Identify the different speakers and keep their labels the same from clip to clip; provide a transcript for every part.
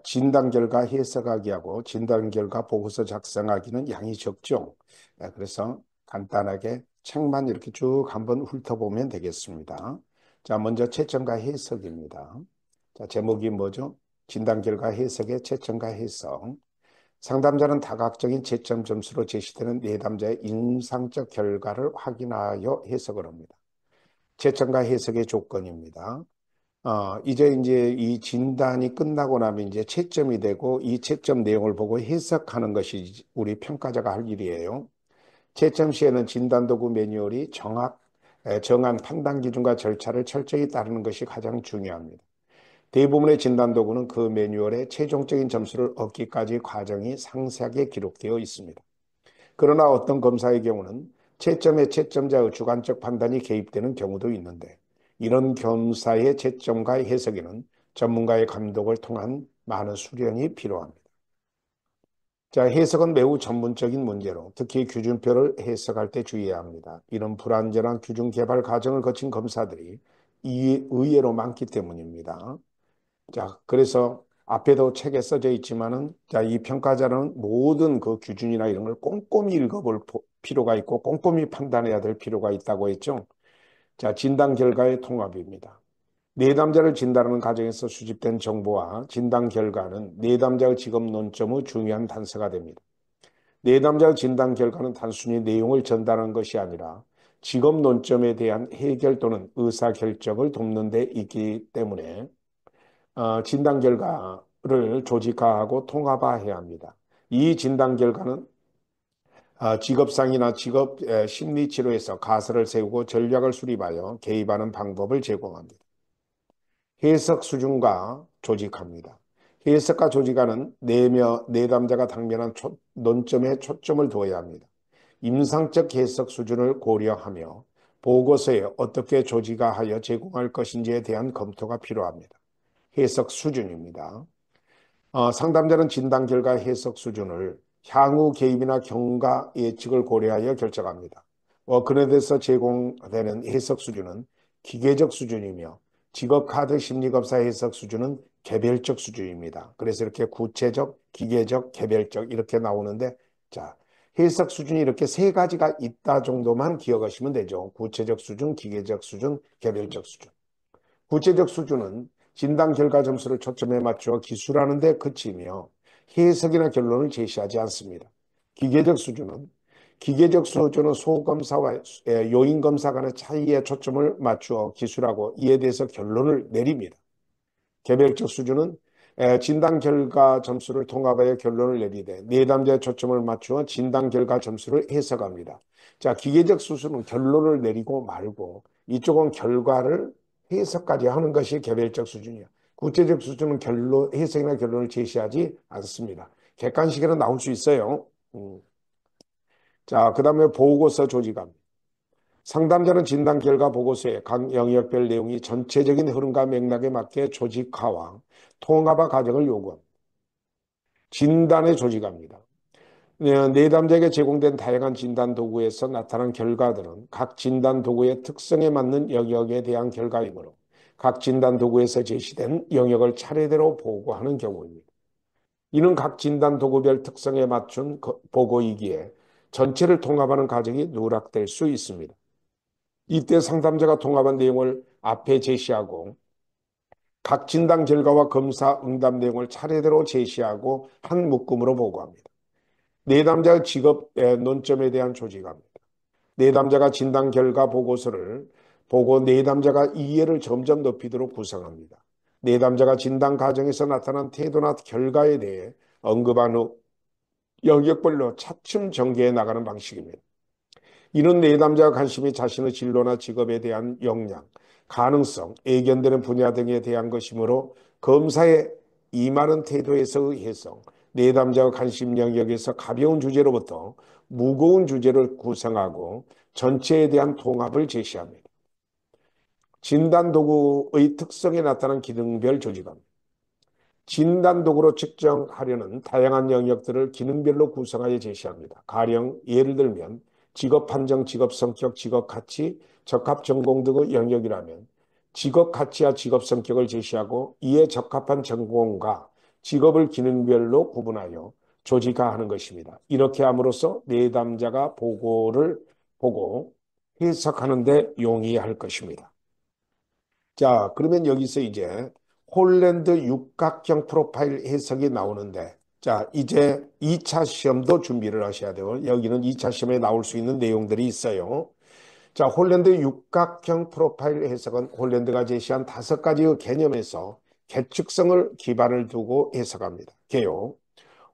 Speaker 1: 진단 결과 해석하기하고 진단 결과 보고서 작성하기는 양이 적죠. 그래서 간단하게 책만 이렇게 쭉 한번 훑어보면 되겠습니다. 자, 먼저 채점과 해석입니다. 자, 제목이 뭐죠? 진단 결과 해석의 채점과 해석. 상담자는 다각적인 채점 점수로 제시되는 내담자의 인상적 결과를 확인하여 해석을 합니다. 채점과 해석의 조건입니다. 이제 이 진단이 끝나고 나면 이제 채점이 되고 이 채점 내용을 보고 해석하는 것이 우리 평가자가 할 일이에요. 채점 시에는 진단도구 매뉴얼이 정한 판단 기준과 절차를 철저히 따르는 것이 가장 중요합니다. 대부분의 진단도구는 그 매뉴얼에 최종적인 점수를 얻기까지 과정이 상세하게 기록되어 있습니다. 그러나 어떤 검사의 경우는 채점에 채점자의 주관적 판단이 개입되는 경우도 있는데 이런 검사의 채점과 해석에는 전문가의 감독을 통한 많은 수련이 필요합니다. 자, 해석은 매우 전문적인 문제로 특히 규준표를 해석할 때 주의해야 합니다. 이런 불완전한 규준 개발 과정을 거친 검사들이 의외로 많기 때문입니다. 자, 그래서 앞에도 책에 써져 있지만은, 자, 이 평가자는 모든 그 규준이나 이런 걸 꼼꼼히 읽어볼 필요가 있고, 꼼꼼히 판단해야 될 필요가 있다고 했죠. 자, 진단 결과의 통합입니다. 내담자를 진단하는 과정에서 수집된 정보와 진단 결과는 내담자의 직업 논점의 중요한 단서가 됩니다. 내담자의 진단 결과는 단순히 내용을 전달하는 것이 아니라 직업 논점에 대한 해결 또는 의사 결정을 돕는 데 있기 때문에 진단 결과를 조직화하고 통합화해야 합니다. 이 진단 결과는 직업상이나 직업 심리 치료에서 가설을 세우고 전략을 수립하여 개입하는 방법을 제공합니다. 해석 수준과 조직합니다. 해석과 조직하는 내담자가 당면한 논점에 초점을 두어야 합니다. 임상적 해석 수준을 고려하며 보고서에 어떻게 조직화하여 제공할 것인지에 대한 검토가 필요합니다. 해석 수준입니다. 상담자는 진단 결과 해석 수준을 향후 개입이나 경과 예측을 고려하여 결정합니다. 그에 대해서 제공되는 해석 수준은 기계적 수준이며 직업 카드 심리검사 해석 수준은 개별적 수준입니다. 그래서 이렇게 구체적, 기계적, 개별적 이렇게 나오는데 자, 해석 수준이 이렇게 세 가지가 있다 정도만 기억하시면 되죠. 구체적 수준, 기계적 수준, 개별적 수준. 구체적 수준은 진단 결과 점수를 초점에 맞추어 기술하는 데 그치며 해석이나 결론을 제시하지 않습니다. 기계적 수준은 소검사와 요인검사 간의 차이에 초점을 맞추어 기술하고 이에 대해서 결론을 내립니다. 개별적 수준은 진단 결과 점수를 통합하여 결론을 내리되 내담자의 초점을 맞추어 진단 결과 점수를 해석합니다. 자, 기계적 수준은 결론을 내리고 말고 이쪽은 결과를 해석까지 하는 것이 개별적 수준이야. 구체적 수준은 해석이나 결론을 제시하지 않습니다. 객관식에는 나올 수 있어요. 자, 그 다음에 보고서 조직합니다. 상담자는 진단 결과 보고서에 각 영역별 내용이 전체적인 흐름과 맥락에 맞게 조직화와 통합화 과정을 요구합니다. 진단에 조직합니다. 내담자에게 제공된 다양한 진단 도구에서 나타난 결과들은 각 진단 도구의 특성에 맞는 영역에 대한 결과이므로 각 진단 도구에서 제시된 영역을 차례대로 보고하는 경우입니다. 이는 각 진단 도구별 특성에 맞춘 보고이기에 전체를 통합하는 과정이 누락될 수 있습니다. 이때 상담자가 통합한 내용을 앞에 제시하고 각 진단 결과와 검사 응답 내용을 차례대로 제시하고 한 묶음으로 보고합니다. 내담자의 직업 논점에 대한 조직합니다. 내담자가 진단 결과 보고서를 보고 내담자가 이해를 점점 높이도록 구성합니다. 내담자가 진단 과정에서 나타난 태도나 결과에 대해 언급한 후 영역별로 차츰 전개해 나가는 방식입니다. 이는 내담자가 관심이 자신의 진로나 직업에 대한 역량, 가능성, 예견되는 분야 등에 대한 것이므로 검사의 임하는 태도에서의 해석, 내담자의 관심 영역에서 가벼운 주제로부터 무거운 주제를 구성하고 전체에 대한 통합을 제시합니다. 진단 도구의 특성에 나타난 기능별 조직합니다. 진단 도구로 측정하려는 다양한 영역들을 기능별로 구성하여 제시합니다. 가령 예를 들면 직업 판정, 직업 성격, 직업 가치, 적합 전공 등의 영역이라면 직업 가치와 직업 성격을 제시하고 이에 적합한 전공과 직업을 기능별로 구분하여 조직화하는 것입니다. 이렇게 함으로써 내담자가 보고를 보고 해석하는 데 용이할 것입니다. 자, 그러면 여기서 이제 홀랜드 육각형 프로파일 해석이 나오는데, 자, 이제 2차 시험도 준비를 하셔야 돼요. 여기는 2차 시험에 나올 수 있는 내용들이 있어요. 자, 홀랜드 육각형 프로파일 해석은 홀랜드가 제시한 5가지의 개념에서 계측성을 기반을 두고 해석합니다. 개요.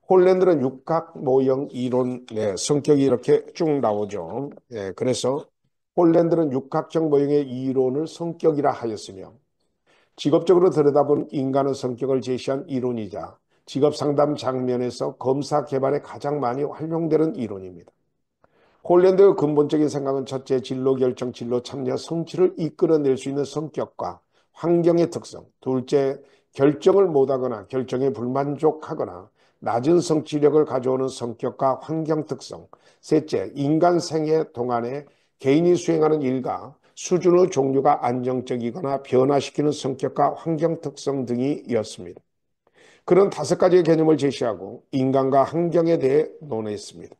Speaker 1: 홀랜드는 육각 모형 이론, 네, 성격이 이렇게 쭉 나오죠. 네, 그래서 홀랜드는 육각형 모형의 이론을 성격이라 하였으며 직업적으로 들여다본 인간의 성격을 제시한 이론이자 직업 상담 장면에서 검사 개발에 가장 많이 활용되는 이론입니다. 홀랜드의 근본적인 생각은 첫째, 진로 결정, 진로 참여, 성취를 이끌어낼 수 있는 성격과 환경의 특성. 둘째, 결정을 못하거나 결정에 불만족하거나 낮은 성취력을 가져오는 성격과 환경 특성. 셋째, 인간 생애 동안에 개인이 수행하는 일과 수준의 종류가 안정적이거나 변화시키는 성격과 환경 특성 등이었습니다. 그런 5가지의 개념을 제시하고 인간과 환경에 대해 논했습니다.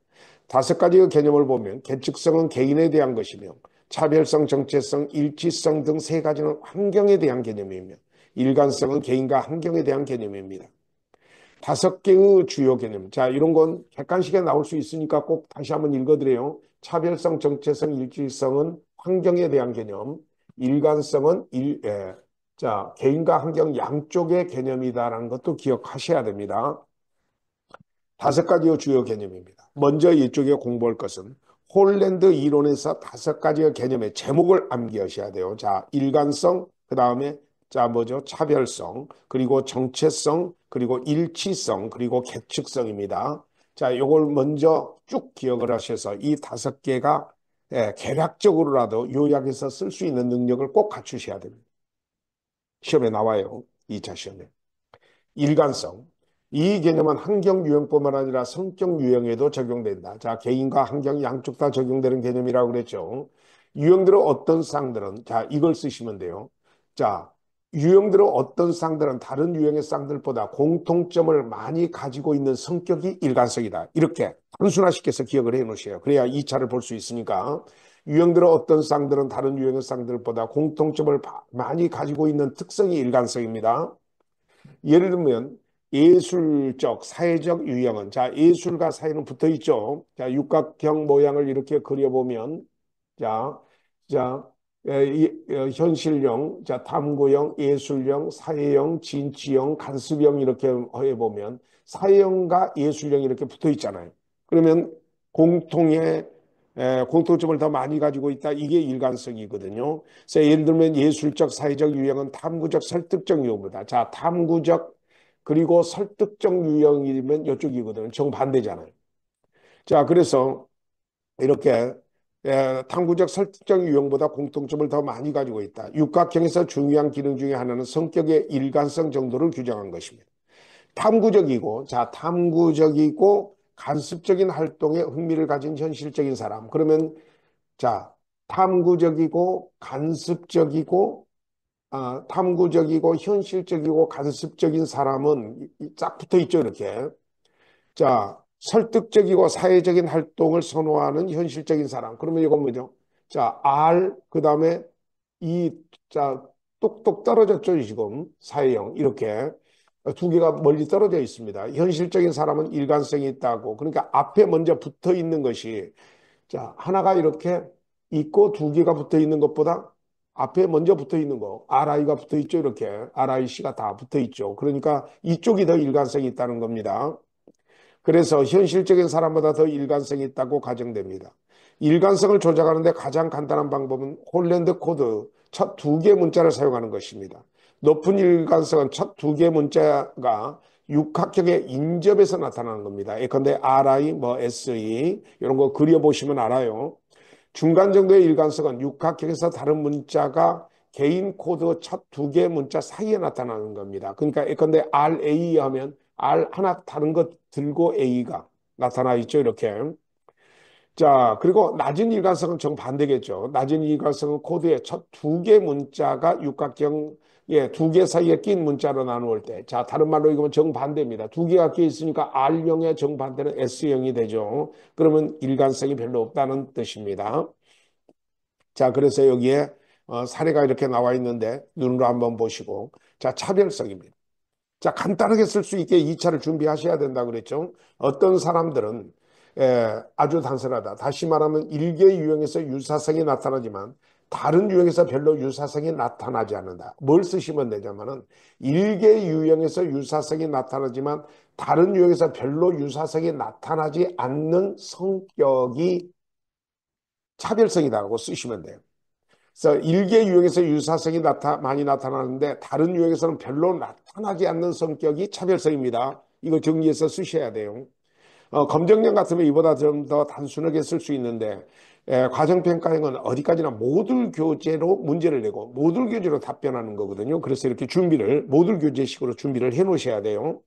Speaker 1: 5가지의 개념을 보면 계측성은 개인에 대한 것이며 차별성, 정체성, 일치성 등 3가지는 환경에 대한 개념이며 일관성은 개인과 환경에 대한 개념입니다. 5개의 주요 개념. 자, 이런 건 객관식에 나올 수 있으니까 꼭 다시 한번 읽어드려요. 차별성, 정체성, 일치성은 환경에 대한 개념. 일관성은 자, 개인과 환경 양쪽의 개념이다라는 것도 기억하셔야 됩니다. 5가지의 주요 개념입니다. 먼저 이쪽에 공부할 것은 홀랜드 이론에서 5가지의 개념의 제목을 암기하셔야 돼요. 자, 일관성, 그 다음에 자, 뭐죠? 차별성, 그리고 정체성, 그리고 일치성, 그리고 계측성입니다. 자, 요걸 먼저 쭉 기억을 하셔서 이 5개가 개략적으로라도 요약해서 쓸 수 있는 능력을 꼭 갖추셔야 됩니다. 시험에 나와요. 2차 시험에. 일관성. 이 개념은 환경 유형뿐만 아니라 성격 유형에도 적용된다. 자, 개인과 환경 양쪽 다 적용되는 개념이라고 그랬죠. 유형들은 어떤 쌍들은, 자, 이걸 쓰시면 돼요. 자, 유형들은 어떤 쌍들은 다른 유형의 쌍들보다 공통점을 많이 가지고 있는 성격이 일관성이다. 이렇게 단순화시켜서 기억을 해 놓으세요. 그래야 2차를 볼 수 있으니까. 유형들은 어떤 쌍들은 다른 유형의 쌍들보다 공통점을 많이 가지고 있는 특성이 일관성입니다. 예를 들면 예술적, 사회적 유형은 자 예술과 사회는 붙어 있죠. 자 육각형 모양을 이렇게 그려보면 자, 자 현실형, 자 탐구형, 예술형, 사회형, 진취형, 간습형 이렇게 해보면 사회형과 예술형이 이렇게 붙어 있잖아요. 그러면 공통의 공통점을 더 많이 가지고 있다. 이게 일관성이거든요. 그래서 예를 들면 예술적, 사회적 유형은 탐구적, 설득적 유형보다 자 탐구적 그리고 설득적 유형이면 이쪽이거든요. 정반대잖아요. 자, 그래서 이렇게 탐구적 설득적 유형보다 공통점을 더 많이 가지고 있다. 육각형에서 중요한 기능 중에 하나는 성격의 일관성 정도를 규정한 것입니다. 탐구적이고, 자, 탐구적이고 간섭적인 활동에 흥미를 가진 현실적인 사람. 그러면, 자, 탐구적이고 간섭적이고 탐구적이고 현실적이고 간섭적인 사람은 쫙 붙어 있죠, 이렇게. 자, 설득적이고 사회적인 활동을 선호하는 현실적인 사람. 그러면 이건 뭐죠? 자, R, 그 다음에 이, 자, 똑똑 떨어졌죠, 지금. 사회형. 이렇게. 2개가 멀리 떨어져 있습니다. 현실적인 사람은 일관성이 있다고. 그러니까 앞에 먼저 붙어 있는 것이 자, 하나가 이렇게 있고 2개가 붙어 있는 것보다 앞에 먼저 붙어 있는 거, RI가 붙어 있죠, 이렇게. RIC가 다 붙어 있죠. 그러니까 이쪽이 더 일관성이 있다는 겁니다. 그래서 현실적인 사람보다 더 일관성이 있다고 가정됩니다. 일관성을 조작하는데 가장 간단한 방법은 홀랜드 코드 첫 2개 문자를 사용하는 것입니다. 높은 일관성은 첫 2개 문자가 육각형의 인접에서 나타나는 겁니다. 예컨대 RI, 뭐 SE 이런 거 그려보시면 알아요. 중간 정도의 일관성은 육각형에서 다른 문자가 개인 코드 첫 2개 문자 사이에 나타나는 겁니다. 그러니까 예컨대 RA 하면 R 하나 다른 것 들고 A가 나타나 있죠. 이렇게. 자, 그리고 낮은 일관성은 정반대겠죠. 낮은 일관성은 코드의 첫 두 개 문자가 육각형, 예, 두 개 사이에 낀 문자로 나누을 때. 자, 다른 말로 이거면 정반대입니다. 두 개가 끼어 있으니까 R형의 정반대는 S형이 되죠. 그러면 일관성이 별로 없다는 뜻입니다. 자, 그래서 여기에 사례가 이렇게 나와 있는데 눈으로 한번 보시고. 자, 차별성입니다. 자, 간단하게 쓸 수 있게 2차를 준비하셔야 된다 그랬죠. 어떤 사람들은 아주 단순하다. 다시 말하면 일개 유형에서 유사성이 나타나지만 다른 유형에서 별로 유사성이 나타나지 않는다. 뭘 쓰시면 되냐면은 일개 유형에서 유사성이 나타나지만 다른 유형에서 별로 유사성이 나타나지 않는 성격이 차별성이다라고 쓰시면 돼요. 그래서 일개 유형에서 유사성이 많이 나타나는데 다른 유형에서는 별로 나타나지 않는 성격이 차별성입니다. 이거 정리해서 쓰셔야 돼요. 검정령 같으면 이보다 좀 더 단순하게 쓸 수 있는데 과정평가형은 어디까지나 모듈 교재로 문제를 내고 모듈 교재로 답변하는 거거든요. 그래서 이렇게 모듈 교재식으로 준비를 해 놓으셔야 돼요.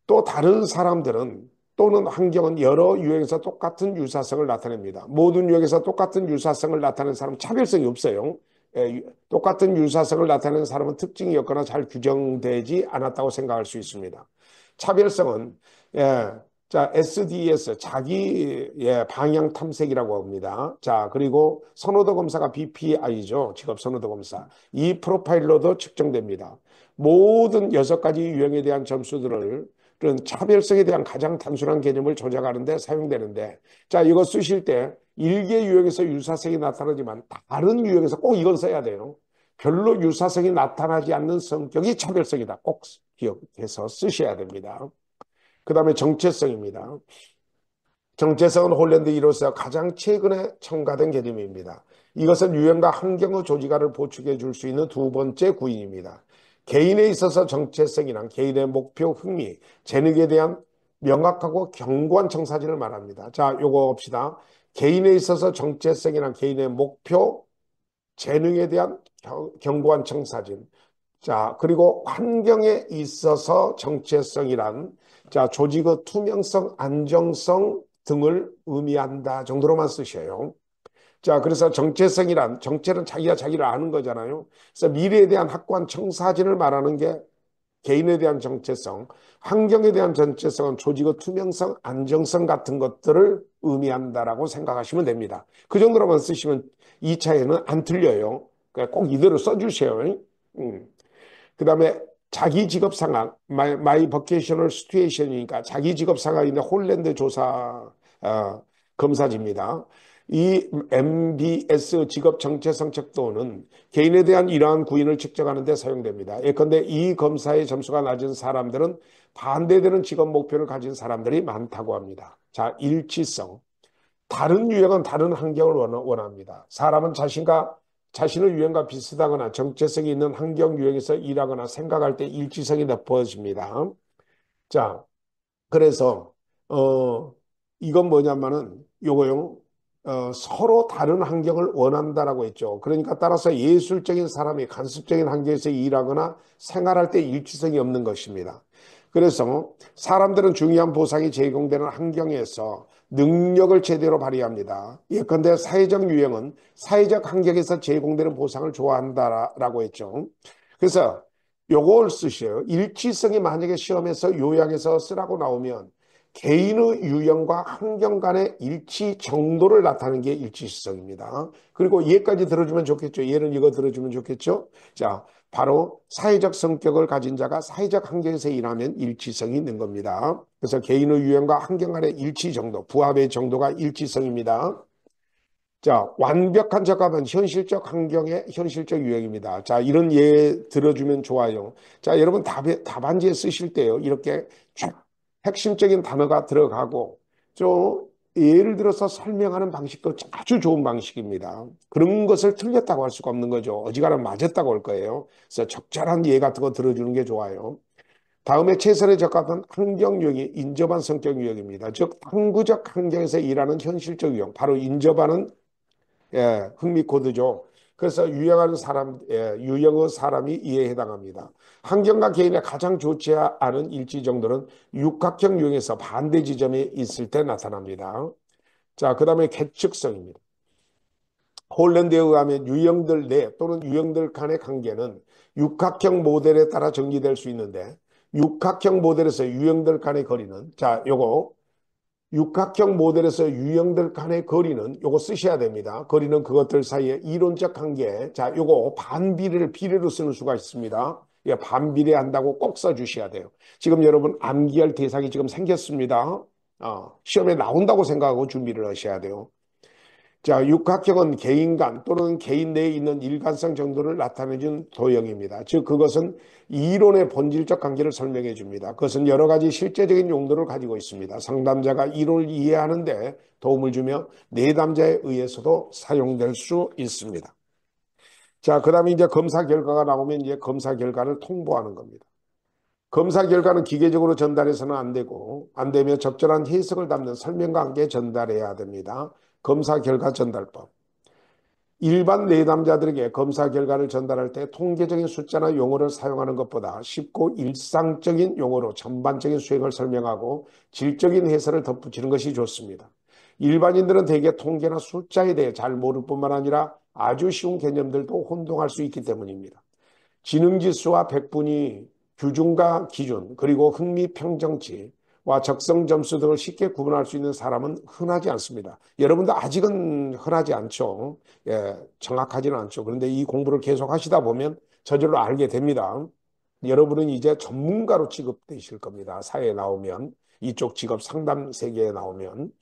Speaker 1: 또 다른 사람들은 또는 환경은 여러 유형에서 똑같은 유사성을 나타냅니다. 모든 유형에서 똑같은 유사성을 나타내는 사람은 차별성이 없어요. 똑같은 유사성을 나타내는 사람은 특징이 없거나 잘 규정되지 않았다고 생각할 수 있습니다. 차별성은 자, SDS 자기 방향 탐색이라고 합니다. 자, 그리고 선호도 검사가 BPI죠. 직업 선호도 검사. 이 프로파일로도 측정됩니다. 모든 6가지 유형에 대한 점수들을 그런 차별성에 대한 가장 단순한 개념을 조작하는 데 사용되는데, 자, 이거 쓰실 때 일개 유형에서 유사성이 나타나지만 다른 유형에서 꼭 이건 써야 돼요. 별로 유사성이 나타나지 않는 성격이 차별성이다. 꼭 기억해서 쓰셔야 됩니다. 그 다음에 정체성입니다. 정체성은 홀랜드 이로서 가장 최근에 첨가된 개념입니다. 이것은 유형과 환경의 조직화를 보충해 줄 수 있는 두 번째 구인입니다. 개인에 있어서 정체성이란 개인의 목표, 흥미, 재능에 대한 명확하고 견고한 청사진을 말합니다. 자, 요거 봅시다. 개인에 있어서 정체성이란 개인의 목표, 재능에 대한 견고한 청사진. 자, 그리고 환경에 있어서 정체성이란 자, 조직의 투명성, 안정성 등을 의미한다 정도로만 쓰셔요. 자, 그래서 정체성이란 정체는 자기가 자기를 아는 거잖아요. 그래서 미래에 대한 확고한 청사진을 말하는 게 개인에 대한 정체성, 환경에 대한 정체성은 조직의 투명성, 안정성 같은 것들을 의미한다라고 생각하시면 됩니다. 그 정도로만 쓰시면 2차에는 안 틀려요. 그러니까 꼭 이대로 써주세요. 그 다음에 자기 직업 상황, 마이 버케이셔널 시츄에이션이니까 자기 직업 상황인데 홀랜드 조사 검사지입니다. 이 MBS 직업 정체성 척도는 개인에 대한 이러한 구인을 측정하는 데 사용됩니다. 예컨대 이 검사의 점수가 낮은 사람들은 반대되는 직업 목표를 가진 사람들이 많다고 합니다. 자, 일치성. 다른 유형은 다른 환경을 원합니다. 사람은 자신의 유형과 비슷하거나 정체성이 있는 환경 유형에서 일하거나 생각할 때 일치성이 높아집니다. 자, 그래서 이건 뭐냐면은 요거요. 서로 다른 환경을 원한다라고 했죠. 그러니까 따라서 예술적인 사람이 간섭적인 환경에서 일하거나 생활할 때 일치성이 없는 것입니다. 그래서 사람들은 중요한 보상이 제공되는 환경에서 능력을 제대로 발휘합니다. 예컨대 사회적 유형은 사회적 환경에서 제공되는 보상을 좋아한다라고 했죠. 그래서 요걸 쓰셔요. 일치성이 만약에 시험에서 요약해서 쓰라고 나오면 개인의 유형과 환경 간의 일치 정도를 나타내는 게 일치성입니다. 그리고 얘까지 들어주면 좋겠죠. 얘는 이거 들어주면 좋겠죠. 자, 바로 사회적 성격을 가진 자가 사회적 환경에서 일하면 일치성이 있는 겁니다. 그래서 개인의 유형과 환경 간의 일치 정도, 부합의 정도가 일치성입니다. 자, 완벽한 적합은 현실적 환경의 현실적 유형입니다. 자, 이런 예 들어주면 좋아요. 자, 여러분 답안지에 쓰실 때요. 이렇게 쫙 핵심적인 단어가 들어가고 좀 예를 들어서 설명하는 방식도 아주 좋은 방식입니다. 그런 것을 틀렸다고 할 수가 없는 거죠. 어지간하면 맞았다고 할 거예요. 그래서 적절한 예 같은 거 들어주는 게 좋아요. 다음에 최선에 적합한 환경 유형이 인접한 성격 유형입니다. 즉, 항구적 환경에서 일하는 현실적 유형. 바로 인접하는 흥미 코드죠. 그래서 유형하는 사람, 유형의 사람이 이에 해당합니다. 환경과 개인의 가장 좋지 않은 일치 정도는 육각형 유형에서 반대 지점에 있을 때 나타납니다. 자, 그 다음에 계측성입니다. 홀랜드에 의하면 유형들 내 또는 유형들 간의 관계는 육각형 모델에 따라 정리될 수 있는데 육각형 모델에서 유형들 간의 거리는 자, 요거 육각형 모델에서 유형들 간의 거리는 요거 쓰셔야 됩니다. 거리는 그것들 사이의 이론적 관계. 자, 요거 반비례를 비례로 쓰는 수가 있습니다. 예, 반비례한다고 꼭 써주셔야 돼요. 지금 여러분 암기할 대상이 지금 생겼습니다. 시험에 나온다고 생각하고 준비를 하셔야 돼요. 자, 육각형은 개인 간 또는 개인 내에 있는 일관성 정도를 나타내준 도형입니다. 즉, 그것은 이론의 본질적 관계를 설명해 줍니다. 그것은 여러 가지 실제적인 용도를 가지고 있습니다. 상담자가 이론을 이해하는데 도움을 주며 내담자에 의해서도 사용될 수 있습니다. 자, 그 다음에 이제 검사 결과가 나오면 이제 검사 결과를 통보하는 겁니다. 검사 결과는 기계적으로 전달해서는 안 되고, 안 되며 적절한 해석을 담는 설명과 함께 전달해야 됩니다. 검사 결과 전달법. 일반 내담자들에게 검사 결과를 전달할 때 통계적인 숫자나 용어를 사용하는 것보다 쉽고 일상적인 용어로 전반적인 수행을 설명하고 질적인 해설을 덧붙이는 것이 좋습니다. 일반인들은 대개 통계나 숫자에 대해 잘 모를 뿐만 아니라 아주 쉬운 개념들도 혼동할 수 있기 때문입니다. 지능지수와 백분위, 규준과 기준, 그리고 흥미평정치와 적성점수 등을 쉽게 구분할 수 있는 사람은 흔하지 않습니다. 여러분도 아직은 흔하지 않죠. 예, 정확하지는 않죠. 그런데 이 공부를 계속 하시다 보면 저절로 알게 됩니다. 여러분은 이제 전문가로 취급되실 겁니다. 사회에 나오면, 이쪽 직업 상담 세계에 나오면.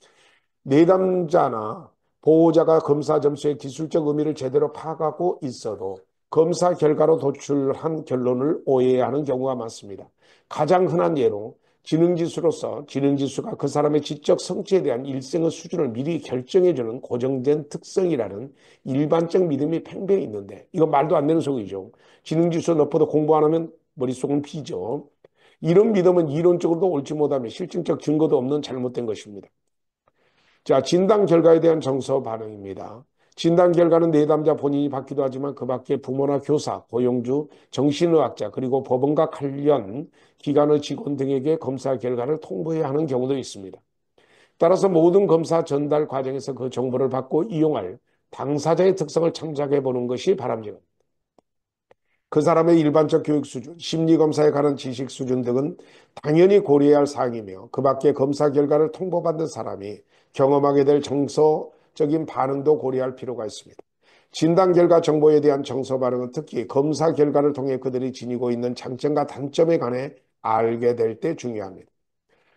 Speaker 1: 내담자나 보호자가 검사 점수의 기술적 의미를 제대로 파악하고 있어도 검사 결과로 도출한 결론을 오해하는 경우가 많습니다. 가장 흔한 예로 지능지수로서 지능지수가 그 사람의 지적 성취에 대한 일생의 수준을 미리 결정해주는 고정된 특성이라는 일반적 믿음이 팽배해 있는데 이거 말도 안 되는 소리죠. 지능지수 높아도 공부 안 하면 머릿속은 비죠. 이런 믿음은 이론적으로도 옳지 못하며 실증적 증거도 없는 잘못된 것입니다. 자, 진단 결과에 대한 정서 반응입니다. 진단 결과는 내담자 본인이 받기도 하지만 그 밖에 부모나 교사, 고용주, 정신의학자, 그리고 법원과 관련 기관의 직원 등에게 검사 결과를 통보해야 하는 경우도 있습니다. 따라서 모든 검사 전달 과정에서 그 정보를 받고 이용할 당사자의 특성을 참작해 보는 것이 바람직합니다. 그 사람의 일반적 교육 수준, 심리검사에 관한 지식 수준 등은 당연히 고려해야 할 사항이며 그 밖에 검사 결과를 통보받는 사람이 경험하게 될 정서적인 반응도 고려할 필요가 있습니다. 진단 결과 정보에 대한 정서 반응은 특히 검사 결과를 통해 그들이 지니고 있는 장점과 단점에 관해 알게 될 때 중요합니다.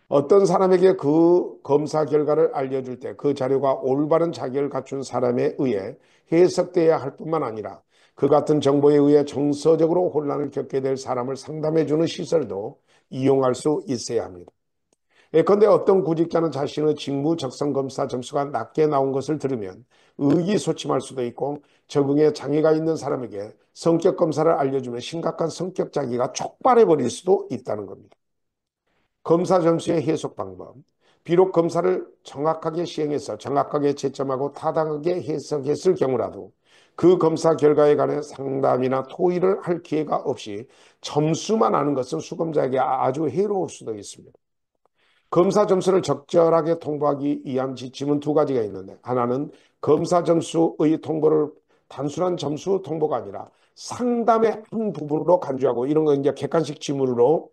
Speaker 1: 어떤 사람에게 그 검사 결과를 알려줄 때 그 자료가 올바른 자격을 갖춘 사람에 의해 해석돼야 할 뿐만 아니라 그 같은 정보에 의해 정서적으로 혼란을 겪게 될 사람을 상담해주는 시설도 이용할 수 있어야 합니다. 예컨대 어떤 구직자는 자신의 직무 적성 검사 점수가 낮게 나온 것을 들으면 의기소침할 수도 있고 적응에 장애가 있는 사람에게 성격 검사를 알려주면 심각한 성격 장애가 촉발해 버릴 수도 있다는 겁니다. 검사 점수의 해석 방법. 비록 검사를 정확하게 시행해서 정확하게 채점하고 타당하게 해석했을 경우라도 그 검사 결과에 관해 상담이나 토의를 할 기회가 없이 점수만 아는 것은 수검자에게 아주 해로울 수도 있습니다. 검사 점수를 적절하게 통보하기 위한 지침은 두 가지가 있는데 하나는 검사 점수의 통보를 단순한 점수 통보가 아니라 상담의 한 부분으로 간주하고 이런 거 이제 객관식 지문으로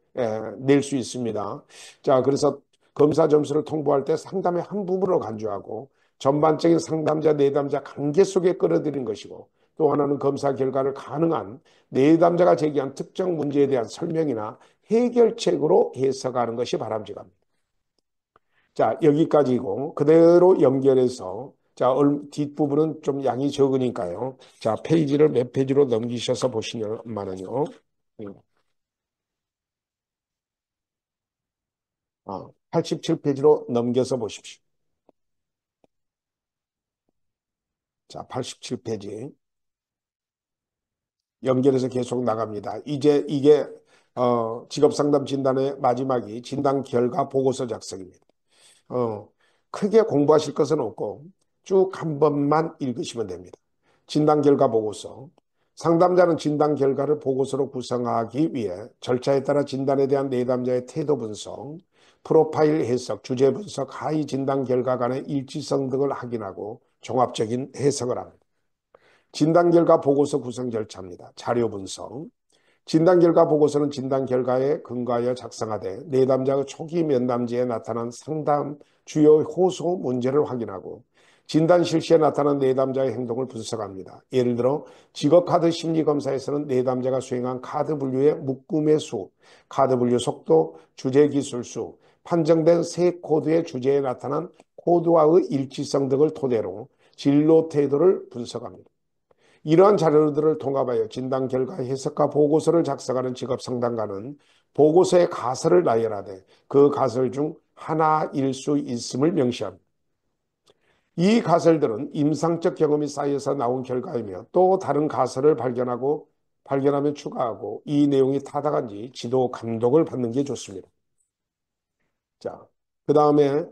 Speaker 1: 낼 수 있습니다. 자, 그래서 검사 점수를 통보할 때 상담의 한 부분으로 간주하고 전반적인 상담자 내담자 관계 속에 끌어들인 것이고 또 하나는 검사 결과를 가능한 내담자가 제기한 특정 문제에 대한 설명이나 해결책으로 해석하는 것이 바람직합니다. 자, 여기까지고 그대로 연결해서 자, 뒷부분은 좀 양이 적으니까요. 자, 페이지를 몇 페이지로 넘기셔서 보시면은요. 87페이지로 넘겨서 보십시오. 자, 87페이지. 연결해서 계속 나갑니다. 이제 이게 직업상담 진단의 마지막이 진단 결과 보고서 작성입니다. 어, 크게 공부하실 것은 없고 쭉 한 번만 읽으시면 됩니다. 진단 결과 보고서. 상담자는 진단 결과를 보고서로 구성하기 위해 절차에 따라 진단에 대한 내담자의 태도 분석, 프로파일 해석, 주제 분석, 하위 진단 결과 간의 일치성 등을 확인하고 종합적인 해석을 합니다. 진단 결과 보고서 구성 절차입니다. 자료 분석. 진단 결과 보고서는 진단 결과에 근거하여 작성하되 내담자의 초기 면담지에 나타난 상담 주요 호소 문제를 확인하고 진단 실시에 나타난 내담자의 행동을 분석합니다. 예를 들어 직업카드 심리검사에서는 내담자가 수행한 카드 분류의 묶음의 수, 카드 분류 속도, 주제 기술 수, 판정된 새 코드의 주제에 나타난 코드와의 일치성 등을 토대로 진로 태도를 분석합니다. 이러한 자료들을 통합하여 진단 결과 해석과 보고서를 작성하는 직업 상담가는 보고서의 가설을 나열하되 그 가설 중 하나일 수 있음을 명시합니다. 이 가설들은 임상적 경험이 쌓여서 나온 결과이며 또 다른 가설을 발견하면 추가하고 이 내용이 타당한지 지도 감독을 받는 게 좋습니다. 자, 그 다음에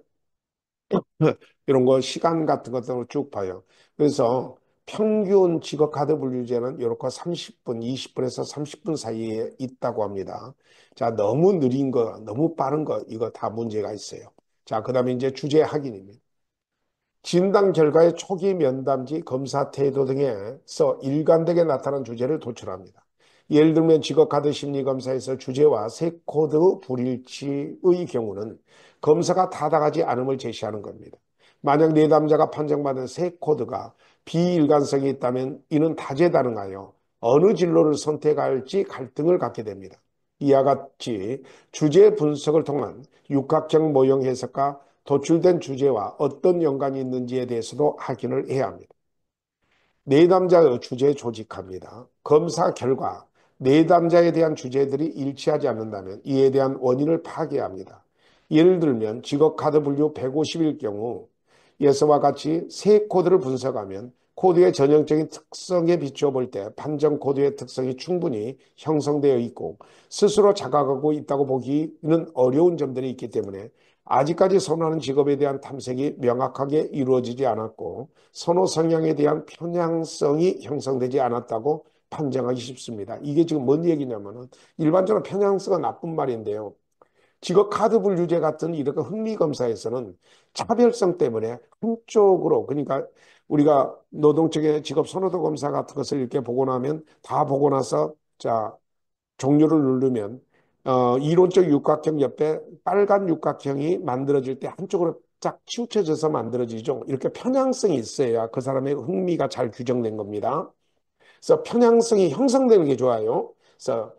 Speaker 1: 이런 거 시간 같은 것들을 쭉 봐요. 그래서 평균 직업 카드 분류제는 이렇게 30분, 20분에서 30분 사이에 있다고 합니다. 자, 너무 느린 거, 너무 빠른 거, 이거 다 문제가 있어요. 자, 그 다음에 이제 주제 확인입니다. 진단 결과의 초기 면담지, 검사 태도 등에서 일관되게 나타난 주제를 도출합니다. 예를 들면 직업카드 심리검사에서 주제와 새 코드 불일치의 경우는 검사가 타당하지 않음을 제시하는 겁니다. 만약 내담자가 판정받은 새 코드가 비일관성이 있다면 이는 다재다능하여 어느 진로를 선택할지 갈등을 갖게 됩니다. 이와 같이 주제 분석을 통한 육각형 모형 해석과 도출된 주제와 어떤 연관이 있는지에 대해서도 확인을 해야 합니다. 내담자의 주제 조직합니다. 검사 결과 내담자에 대한 주제들이 일치하지 않는다면 이에 대한 원인을 파악해야 합니다. 예를 들면 직업카드 분류 150일 경우 예서와 같이 세 코드를 분석하면 코드의 전형적인 특성에 비추어 볼 때 판정 코드의 특성이 충분히 형성되어 있고 스스로 자각하고 있다고 보기는 어려운 점들이 있기 때문에 아직까지 선호하는 직업에 대한 탐색이 명확하게 이루어지지 않았고 선호 성향에 대한 편향성이 형성되지 않았다고 판정하기 쉽습니다. 이게 지금 뭔 얘기냐면은 일반적으로 편향성은 나쁜 말인데요. 직업 카드 분류제 같은 이렇게 흥미검사에서는 차별성 때문에 한쪽으로 그러니까 우리가 노동청의 직업 선호도 검사 같은 것을 이렇게 보고 나면 다 보고 나서 자 종료를 누르면 이론적 육각형 옆에 빨간 육각형이 만들어질 때 한쪽으로 쫙 치우쳐져서 만들어지죠. 이렇게 편향성이 있어야 그 사람의 흥미가 잘 규정된 겁니다. 그래서 편향성이 형성되는 게 좋아요. 그래서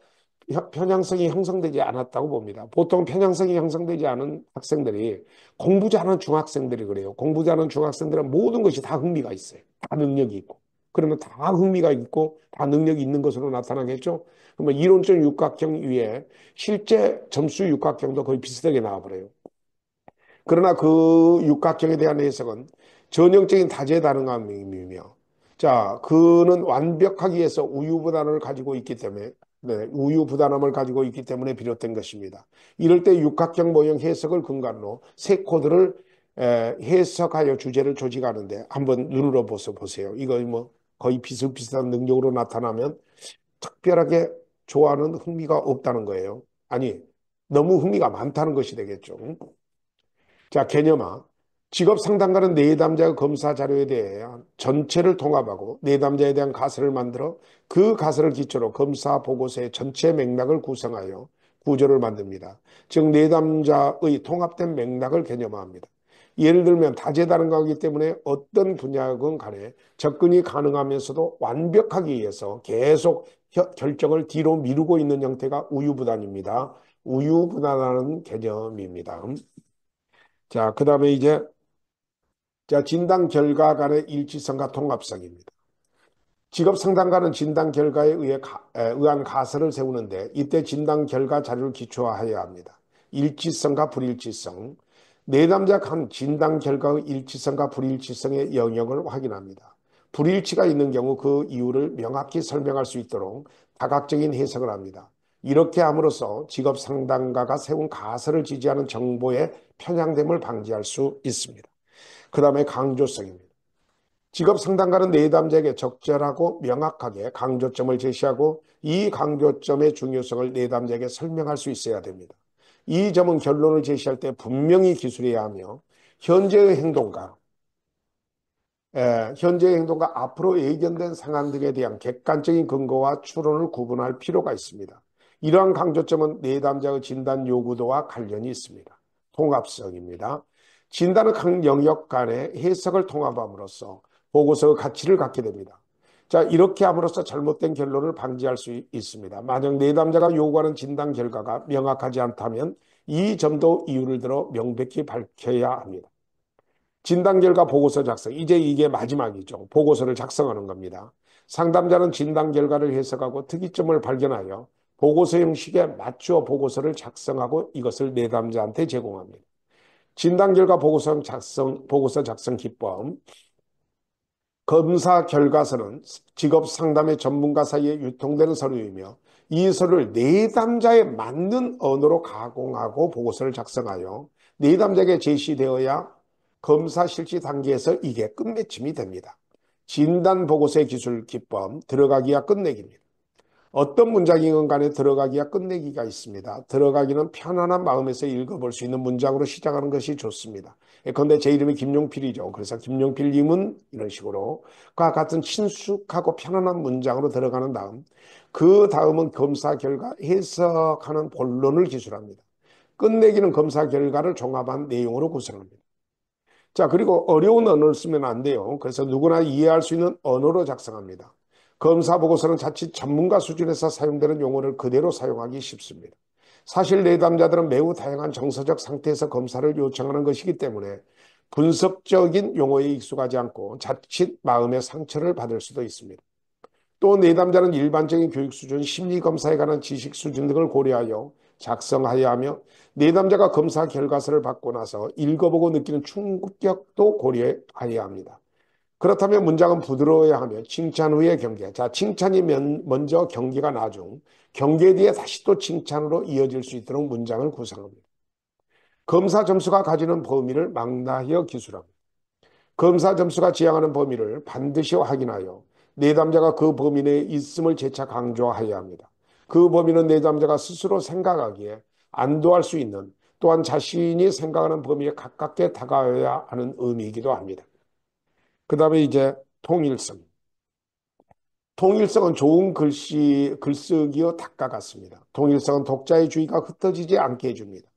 Speaker 1: 편향성이 형성되지 않았다고 봅니다. 보통 편향성이 형성되지 않은 학생들이 공부 잘하는 중학생들이 그래요. 공부 잘하는 중학생들은 모든 것이 다 흥미가 있어요. 다 능력이 있고. 그러면 다 흥미가 있고 다 능력이 있는 것으로 나타나겠죠. 그러면 이론적 육각형 위에 실제 점수 육각형도 거의 비슷하게 나와버려요. 그러나 그 육각형에 대한 해석은 전형적인 다재다능함이며 자, 그는 완벽하기 위해서 우유부단을 가지고 있기 때문에 네, 우유부단함을 가지고 있기 때문에 비롯된 것입니다. 이럴 때 육각형 모형 해석을 근간으로 세 코드를 해석하여 주제를 조직하는데 한번 눈으로 보세요. 이거 뭐 거의 비슷비슷한 능력으로 나타나면 특별하게 좋아하는 흥미가 없다는 거예요. 아니, 너무 흥미가 많다는 것이 되겠죠. 자, 개념화. 직업 상담가는 내담자의 검사 자료에 대한 전체를 통합하고 내담자에 대한 가설을 만들어 그 가설을 기초로 검사 보고서의 전체 맥락을 구성하여 구조를 만듭니다. 즉, 내담자의 통합된 맥락을 개념화합니다. 예를 들면 다재다능하기 때문에 어떤 분야건 간에 접근이 가능하면서도 완벽하기 위해서 계속 결정을 뒤로 미루고 있는 형태가 우유부단입니다. 우유부단하는 개념입니다. 자, 그 다음에 이제 자, 진단 결과 간의 일치성과 통합성입니다. 직업 상담가는 진단 결과에 의한 가설을 세우는데 이때 진단 결과 자료를 기초화해야 합니다. 일치성과 불일치성. 내담자 간 진단 결과의 일치성과 불일치성의 영역을 확인합니다. 불일치가 있는 경우 그 이유를 명확히 설명할 수 있도록 다각적인 해석을 합니다. 이렇게 함으로써 직업 상담가가 세운 가설을 지지하는 정보의 편향됨을 방지할 수 있습니다. 그 다음에 강조성입니다. 직업 상담가는 내담자에게 적절하고 명확하게 강조점을 제시하고 이 강조점의 중요성을 내담자에게 설명할 수 있어야 됩니다. 이 점은 결론을 제시할 때 분명히 기술해야 하며 현재의 행동과 현재의 행동과 앞으로 예견된 상황 등에 대한 객관적인 근거와 추론을 구분할 필요가 있습니다. 이러한 강조점은 내담자의 진단 요구도와 관련이 있습니다. 통합성입니다. 진단은 각 영역 간의 해석을 통합함으로써 보고서의 가치를 갖게 됩니다. 자, 이렇게 함으로써 잘못된 결론을 방지할 수 있습니다. 만약 내담자가 요구하는 진단 결과가 명확하지 않다면 이 점도 이유를 들어 명백히 밝혀야 합니다. 진단 결과 보고서 작성. 이제 이게 마지막이죠. 보고서를 작성하는 겁니다. 상담자는 진단 결과를 해석하고 특이점을 발견하여 보고서 형식에 맞추어 보고서를 작성하고 이것을 내담자한테 제공합니다. 진단 결과 보고서 작성 기법. 검사 결과서는 직업 상담의 전문가 사이에 유통되는 서류이며 이 서류를 내담자에 맞는 언어로 가공하고 보고서를 작성하여 내담자에게 제시되어야 검사 실시 단계에서 이게 끝맺음이 됩니다. 진단 보고서의 기술 기법, 들어가기와 끝내기입니다. 어떤 문장이건 간에 들어가기와 끝내기가 있습니다. 들어가기는 편안한 마음에서 읽어볼 수 있는 문장으로 시작하는 것이 좋습니다. 그런데 제 이름이 김용필이죠. 그래서 김용필님은 이런 식으로 그와 같은 친숙하고 편안한 문장으로 들어가는 다음 그 다음은 검사 결과 해석하는 본론을 기술합니다. 끝내기는 검사 결과를 종합한 내용으로 구성합니다. 자, 그리고 어려운 언어를 쓰면 안 돼요. 그래서 누구나 이해할 수 있는 언어로 작성합니다. 검사 보고서는 자칫 전문가 수준에서 사용되는 용어를 그대로 사용하기 쉽습니다. 사실 내담자들은 매우 다양한 정서적 상태에서 검사를 요청하는 것이기 때문에 분석적인 용어에 익숙하지 않고 자칫 마음의 상처를 받을 수도 있습니다. 또 내담자는 일반적인 교육 수준, 심리검사에 관한 지식 수준 등을 고려하여 작성하여야 하며 내담자가 검사 결과서를 받고 나서 읽어보고 느끼는 충격도 고려해야 합니다. 그렇다면 문장은 부드러워야 하며 칭찬 후에 경계. 자, 칭찬이 먼저 경계가 나중 경계 뒤에 다시 또 칭찬으로 이어질 수 있도록 문장을 구성합니다. 검사 점수가 가지는 범위를 망라하여 기술합니다. 검사 점수가 지향하는 범위를 반드시 확인하여 내담자가 그 범위 내에 있음을 재차 강조하여야 합니다. 그 범위는 내담자가 스스로 생각하기에 안도할 수 있는 또한 자신이 생각하는 범위에 가깝게 다가와야 하는 의미이기도 합니다. 그 다음에 이제 통일성. 통일성은 좋은 글쓰기의 닭과 같습니다. 통일성은 독자의 주의가 흩어지지 않게 해줍니다.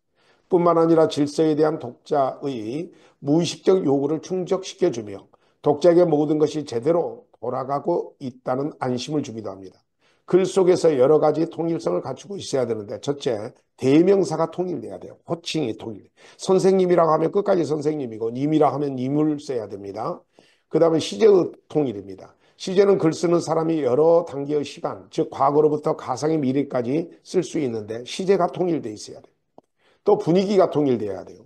Speaker 1: 뿐만 아니라 질서에 대한 독자의 무의식적 요구를 충족시켜주며 독자에게 모든 것이 제대로 돌아가고 있다는 안심을 주기도 합니다. 글 속에서 여러 가지 통일성을 갖추고 있어야 되는데 첫째, 대명사가 통일돼야 돼요. 호칭이 통일. 선생님이라고 하면 끝까지 선생님이고 님이라고 하면 님을 써야 됩니다. 그 다음에 시제의 통일입니다. 시제는 글 쓰는 사람이 여러 단계의 시간, 즉 과거로부터 가상의 미래까지 쓸 수 있는데 시제가 통일돼 있어야 돼요. 또 분위기가 통일돼야 돼요.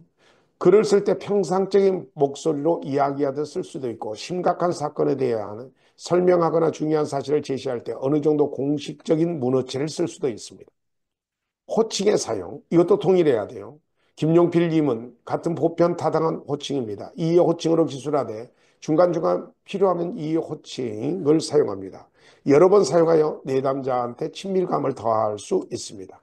Speaker 1: 글을 쓸 때 평상적인 목소리로 이야기하듯 쓸 수도 있고 심각한 사건에 대한 설명하거나 중요한 사실을 제시할 때 어느 정도 공식적인 문어체를 쓸 수도 있습니다. 호칭의 사용, 이것도 통일해야 돼요. 김용필님은 같은 보편 타당한 호칭입니다. 이 호칭으로 기술하되 중간중간 필요하면 이 호칭을 사용합니다. 여러 번 사용하여 내담자한테 친밀감을 더할 수 있습니다.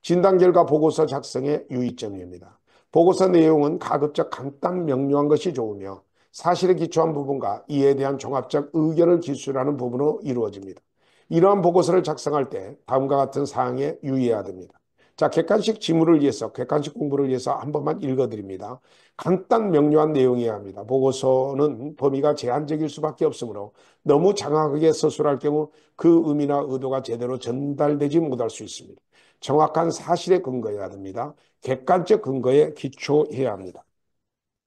Speaker 1: 진단 결과 보고서 작성의 유의점입니다. 보고서 내용은 가급적 간단 명료한 것이 좋으며 사실에 기초한 부분과 이에 대한 종합적 의견을 기술하는 부분으로 이루어집니다. 이러한 보고서를 작성할 때 다음과 같은 사항에 유의해야 됩니다. 자, 객관식 지문을 위해서, 객관식 공부를 위해서 한 번만 읽어드립니다. 간단 명료한 내용이어야 합니다. 보고서는 범위가 제한적일 수밖에 없으므로 너무 장황하게 서술할 경우 그 의미나 의도가 제대로 전달되지 못할 수 있습니다. 정확한 사실에 근거해야 됩니다. 객관적 근거에 기초해야 합니다.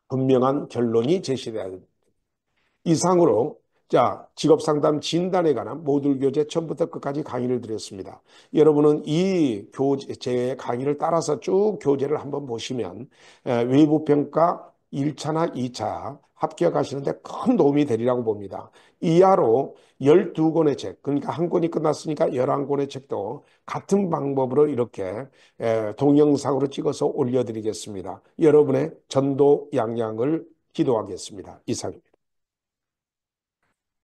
Speaker 1: 분명한 결론이 제시돼야 됩니다. 이상으로 자, 직업상담 진단에 관한 모듈 교재 처음부터 끝까지 강의를 드렸습니다. 여러분은 이 교재의 강의를 따라서 쭉 교재를 한번 보시면 외부평가 1차나 2차 합격하시는데 큰 도움이 되리라고 봅니다. 이하로 12권의 책, 그러니까 한 권이 끝났으니까 11권의 책도 같은 방법으로 이렇게 동영상으로 찍어서 올려드리겠습니다. 여러분의 전도 양양을 기도하겠습니다. 이상입니다.